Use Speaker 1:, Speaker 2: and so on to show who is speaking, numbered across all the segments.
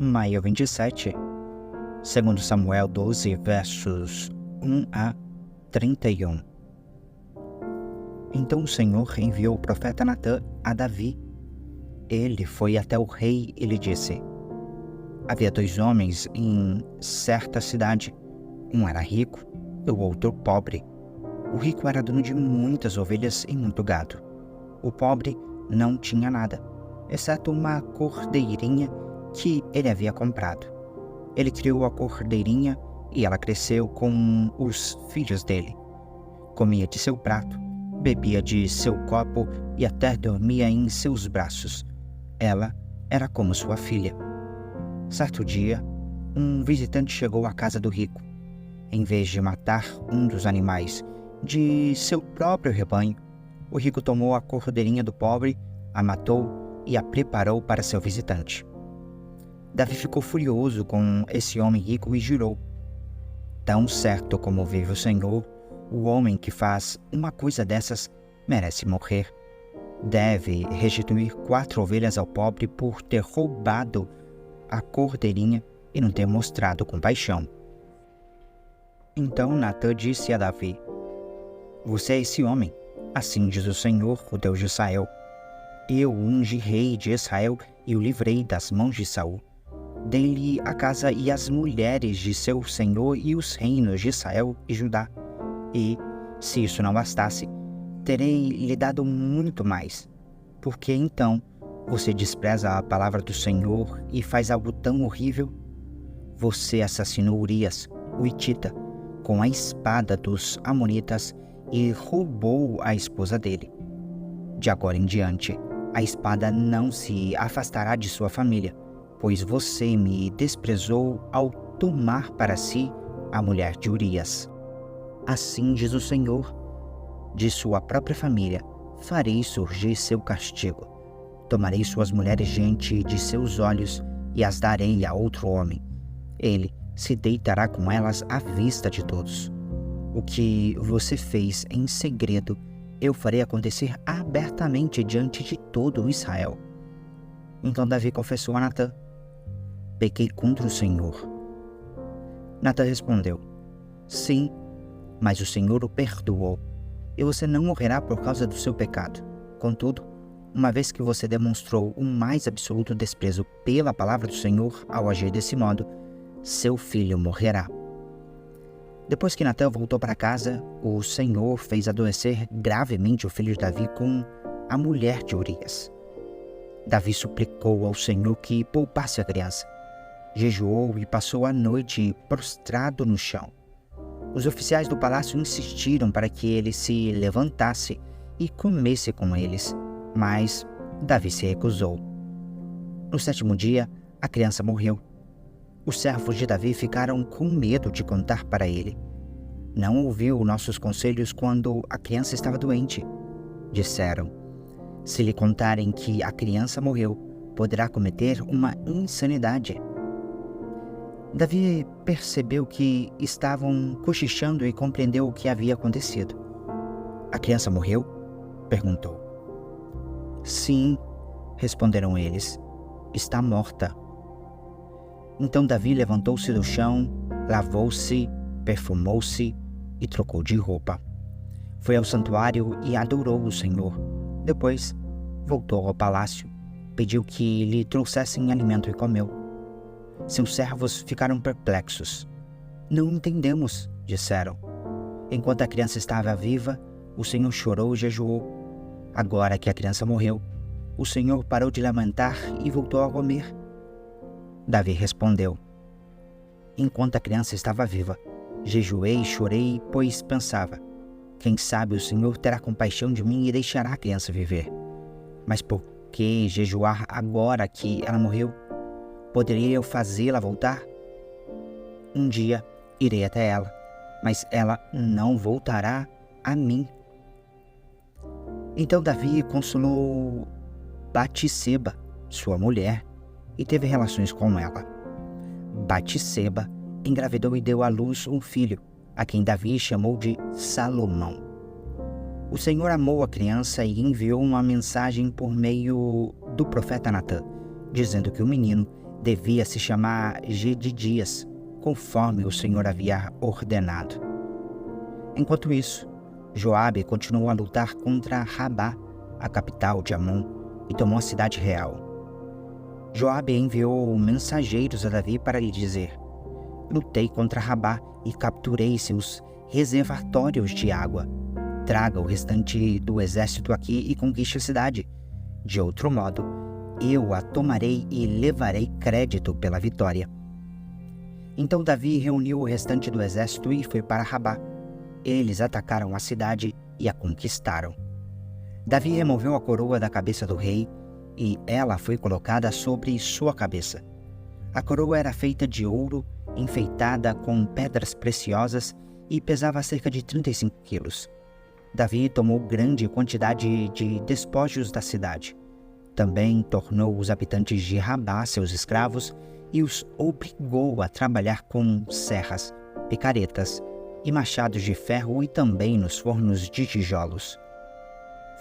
Speaker 1: Maio 27, segundo Samuel 12, versos 1 a 31. Então o Senhor enviou o profeta Natã a Davi. Ele foi até o rei e lhe disse: havia 2 homens em certa cidade. Um era rico e o outro pobre. O rico era dono de muitas ovelhas e muito gado. O pobre não tinha nada, exceto uma cordeirinha que ele havia comprado. Ele criou a cordeirinha e ela cresceu com os filhos dele. Comia de seu prato, bebia de seu copo e até dormia em seus braços. Ela era como sua filha. Certo dia, um visitante chegou à casa do rico. Em vez de matar um dos animais de seu próprio rebanho, o rico tomou a cordeirinha do pobre, a matou e a preparou para seu visitante. Davi ficou furioso com esse homem rico e jurou: tão certo como vive o Senhor, o homem que faz uma coisa dessas merece morrer. Deve restituir 4 ovelhas ao pobre por ter roubado a cordeirinha e não ter mostrado compaixão. Então Natã disse a Davi: você é esse homem, assim diz o Senhor, o Deus de Israel. Eu o ungi rei de Israel e o livrei das mãos de Saul. Dei-lhe a casa e as mulheres de seu senhor e os reinos de Israel e Judá. E, se isso não bastasse, terei lhe dado muito mais. Porque então você despreza a palavra do Senhor e faz algo tão horrível? Você assassinou Urias, o hitita, com a espada dos amonitas e roubou a esposa dele. De agora em diante, a espada não se afastará de sua família, pois você me desprezou ao tomar para si a mulher de Urias. Assim diz o Senhor: de sua própria família farei surgir seu castigo. Tomarei suas mulheres diante de seus olhos e as darei a outro homem. Ele se deitará com elas à vista de todos. O que você fez em segredo, eu farei acontecer abertamente diante de todo Israel. Então Davi confessou a Natã: pequei contra o Senhor. Natã respondeu: sim, mas o Senhor o perdoou, e você não morrerá por causa do seu pecado. Contudo, uma vez que você demonstrou o mais absoluto desprezo pela palavra do Senhor ao agir desse modo, seu filho morrerá. Depois que Natã voltou para casa, o Senhor fez adoecer gravemente o filho de Davi com a mulher de Urias. Davi suplicou ao Senhor que poupasse a criança. Jejuou e passou a noite prostrado no chão. Os oficiais do palácio insistiram para que ele se levantasse e comesse com eles, mas Davi se recusou. No 7º dia, a criança morreu. Os servos de Davi ficaram com medo de contar para ele. Não ouviu nossos conselhos quando a criança estava doente. Disseram: se lhe contarem que a criança morreu, poderá cometer uma insanidade. Davi percebeu que estavam cochichando e compreendeu o que havia acontecido. A criança morreu? Perguntou. Sim, responderam eles, está morta. Então Davi levantou-se do chão, lavou-se, perfumou-se e trocou de roupa. Foi ao santuário e adorou o Senhor. Depois, voltou ao palácio, pediu que lhe trouxessem alimento e comeu. Seus servos ficaram perplexos. Não entendemos, disseram. Enquanto a criança estava viva, o Senhor chorou e jejuou. Agora que a criança morreu, o Senhor parou de lamentar e voltou a comer. Davi respondeu: enquanto a criança estava viva, jejuei e chorei, pois pensava: quem sabe o Senhor terá compaixão de mim e deixará a criança viver. Mas por que jejuar agora que ela morreu? Poderia eu fazê-la voltar? Um dia irei até ela, mas ela não voltará a mim. Então Davi consolou Batseba, sua mulher, e teve relações com ela. Batseba engravidou e deu à luz um filho, a quem Davi chamou de Salomão. O Senhor amou a criança e enviou uma mensagem por meio do profeta Natã, dizendo que o menino Devia se chamar Gedidias, conforme o Senhor havia ordenado. Enquanto isso, Joabe continuou a lutar contra Rabá, a capital de Amon, e tomou a cidade real. Joabe enviou mensageiros a Davi para lhe dizer: lutei contra Rabá e capturei seus reservatórios de água. Traga o restante do exército aqui e conquiste a cidade. De outro modo, eu a tomarei e levarei crédito pela vitória. Então Davi reuniu o restante do exército e foi para Rabá. Eles atacaram a cidade e a conquistaram. Davi removeu a coroa da cabeça do rei e ela foi colocada sobre sua cabeça. A coroa era feita de ouro, enfeitada com pedras preciosas e pesava cerca de 35 quilos. Davi tomou grande quantidade de despojos da cidade. Também tornou os habitantes de Rabá seus escravos e os obrigou a trabalhar com serras, picaretas e machados de ferro e também nos fornos de tijolos.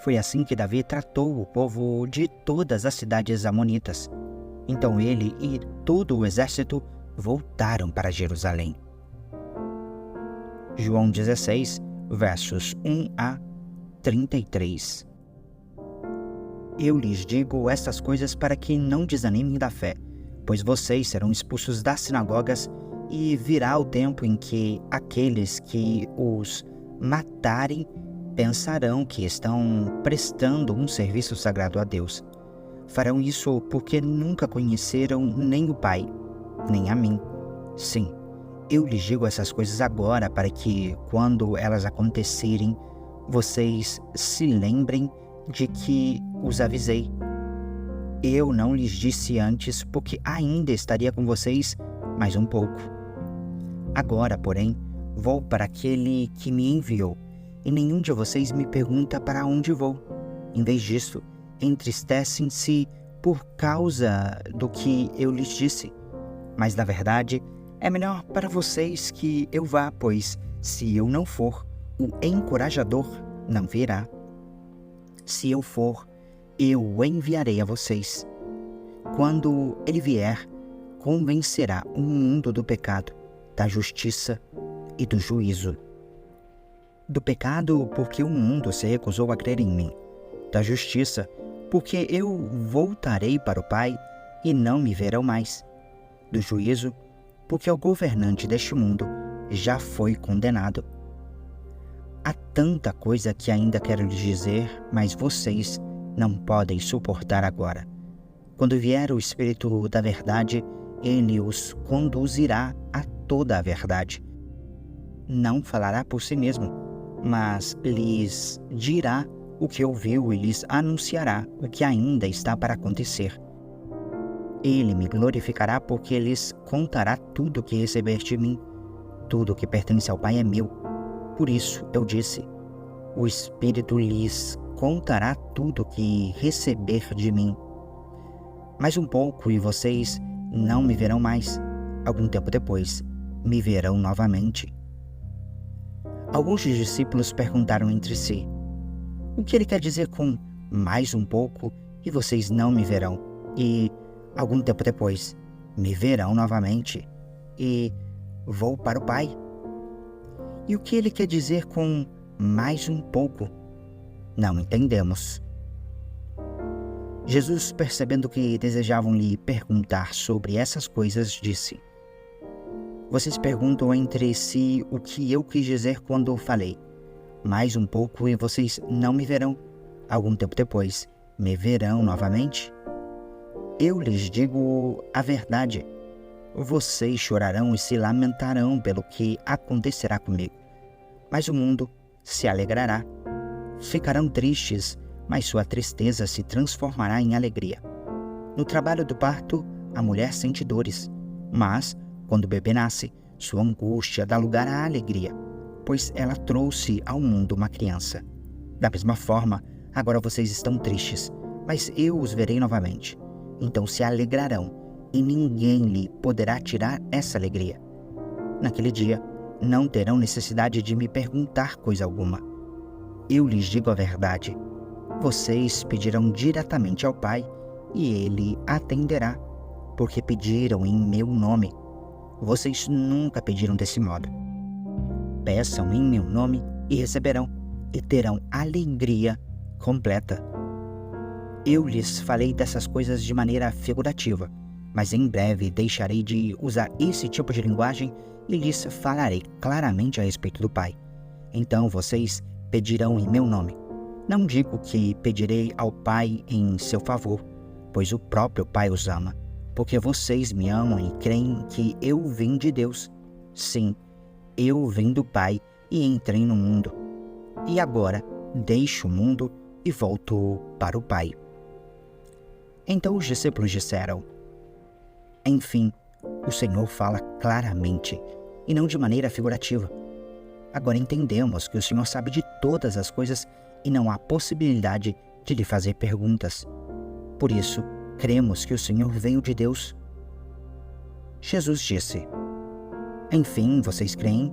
Speaker 1: Foi assim que Davi tratou o povo de todas as cidades amonitas. Então ele e todo o exército voltaram para Jerusalém. João 16, versos 1 a 33. Eu lhes digo estas coisas para que não desanimem da fé, pois vocês serão expulsos das sinagogas e virá o tempo em que aqueles que os matarem pensarão que estão prestando um serviço sagrado a Deus. Farão isso porque nunca conheceram nem o Pai, nem a mim. Sim, eu lhes digo essas coisas agora para que, quando elas acontecerem, vocês se lembrem de que os avisei. Eu não lhes disse antes porque ainda estaria com vocês mais um pouco. Agora, porém, vou para aquele que me enviou, e nenhum de vocês me pergunta para onde vou. Em vez disso, entristecem-se por causa do que eu lhes disse. Mas, na verdade, é melhor para vocês que eu vá, pois, se eu não for, o encorajador não virá. Se eu for, eu o enviarei a vocês. Quando ele vier, convencerá o mundo do pecado, da justiça e do juízo. Do pecado, porque o mundo se recusou a crer em mim. Da justiça, porque eu voltarei para o Pai e não me verão mais. Do juízo, porque o governante deste mundo já foi condenado. Há tanta coisa que ainda quero lhes dizer, mas vocês não podem suportar agora. Quando vier o Espírito da Verdade, ele os conduzirá a toda a verdade. Não falará por si mesmo, mas lhes dirá o que ouviu e lhes anunciará o que ainda está para acontecer. Ele me glorificará porque lhes contará tudo o que receber de mim. Tudo o que pertence ao Pai é meu. Por isso eu disse, o Espírito lhes contará tudo o que receber de mim. Mais um pouco e vocês não me verão mais. Algum tempo depois, me verão novamente. Alguns dos discípulos perguntaram entre si, o que ele quer dizer com mais um pouco e vocês não me verão? E algum tempo depois, me verão novamente e vou para o Pai? E o que ele quer dizer com mais um pouco? Não entendemos. Jesus, percebendo que desejavam lhe perguntar sobre essas coisas, disse, vocês perguntam entre si o que eu quis dizer quando falei, mais um pouco e vocês não me verão. Algum tempo depois, me verão novamente? Eu lhes digo a verdade. Vocês chorarão e se lamentarão pelo que acontecerá comigo. Mas o mundo se alegrará. Ficarão tristes, mas sua tristeza se transformará em alegria. No trabalho do parto, a mulher sente dores, mas, quando o bebê nasce, sua angústia dá lugar à alegria, pois ela trouxe ao mundo uma criança. Da mesma forma, agora vocês estão tristes, mas eu os verei novamente. Então se alegrarão, e ninguém lhe poderá tirar essa alegria. Naquele dia, não terão necessidade de me perguntar coisa alguma. Eu lhes digo a verdade. Vocês pedirão diretamente ao Pai, e Ele atenderá. porque pediram em meu nome. Vocês nunca pediram desse modo. Peçam em meu nome e receberão, e terão alegria completa. Eu lhes falei dessas coisas de maneira figurativa, mas em breve deixarei de usar esse tipo de linguagem e lhes falarei claramente a respeito do Pai. Então vocês pedirão em meu nome. Não digo que pedirei ao Pai em seu favor, pois o próprio Pai os ama, porque vocês me amam e creem que eu vim de Deus. Sim, eu vim do Pai e entrei no mundo. E agora deixo o mundo e volto para o Pai. Então os discípulos disseram: enfim, o Senhor fala claramente, e não de maneira figurativa. Agora entendemos que o Senhor sabe de todas as coisas e não há possibilidade de lhe fazer perguntas. Por isso, cremos que o Senhor veio de Deus. Jesus disse: enfim, vocês creem?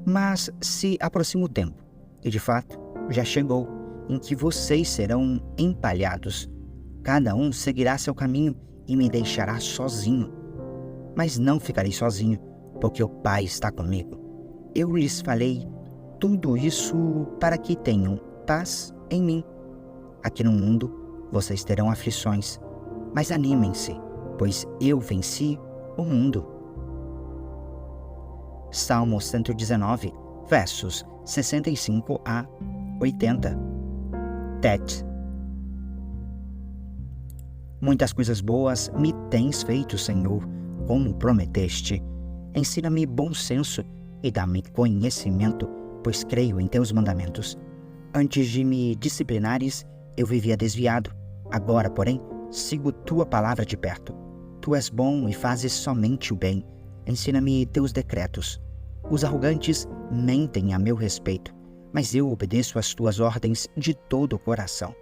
Speaker 1: Mas se aproxima o tempo, e de fato já chegou, em que vocês serão empalhados. Cada um seguirá seu caminho e me deixará sozinho. Mas não ficarei sozinho, porque o Pai está comigo. Eu lhes falei tudo isso para que tenham paz em mim. Aqui no mundo vocês terão aflições, mas animem-se, pois eu venci o mundo. Salmo 119, versos 65 a 80. Tet. Muitas coisas boas me tens feito, Senhor, como prometeste. Ensina-me bom senso e dá-me conhecimento, pois creio em teus mandamentos. Antes de me disciplinares, eu vivia desviado. Agora, porém, sigo tua palavra de perto. Tu és bom e fazes somente o bem. Ensina-me teus decretos. Os arrogantes mentem a meu respeito, mas eu obedeço às tuas ordens de todo o coração.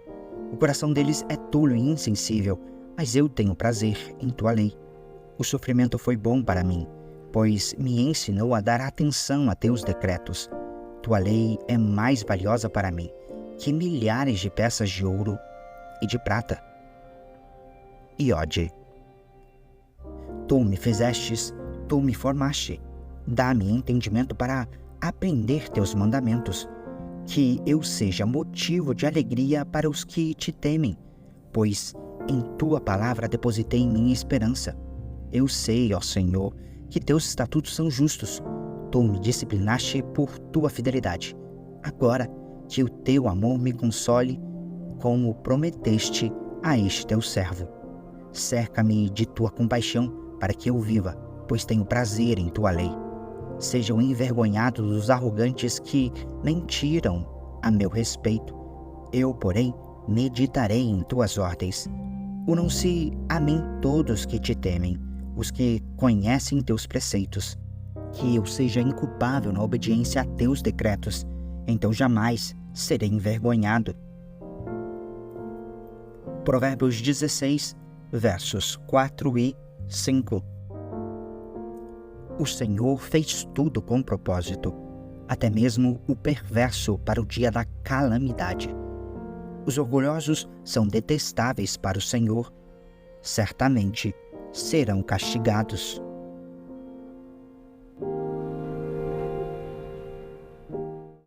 Speaker 1: O coração deles é tolo e insensível, mas eu tenho prazer em tua lei. O sofrimento foi bom para mim, pois me ensinou a dar atenção a teus decretos. Tua lei é mais valiosa para mim que milhares de peças de ouro e de prata. Iode. Tu me fizestes, tu me formaste. Dá-me entendimento para aprender teus mandamentos, que eu seja motivo de alegria para os que te temem, pois em tua palavra depositei minha esperança. Eu sei, ó Senhor, que teus estatutos são justos. Tu me disciplinaste por tua fidelidade. Agora que o teu amor me console, como prometeste a este teu servo. Cerca-me de tua compaixão para que eu viva, pois tenho prazer em tua lei. Sejam envergonhados os arrogantes que mentiram a meu respeito. Eu, porém, meditarei em tuas ordens. Unam-se a mim todos que te temem, os que conhecem teus preceitos. Que eu seja inculpável na obediência a teus decretos, então jamais serei envergonhado. Provérbios 16, versos 4 e 5. O Senhor fez tudo com propósito, até mesmo o perverso para o dia da calamidade. Os orgulhosos são detestáveis para o Senhor, certamente serão castigados.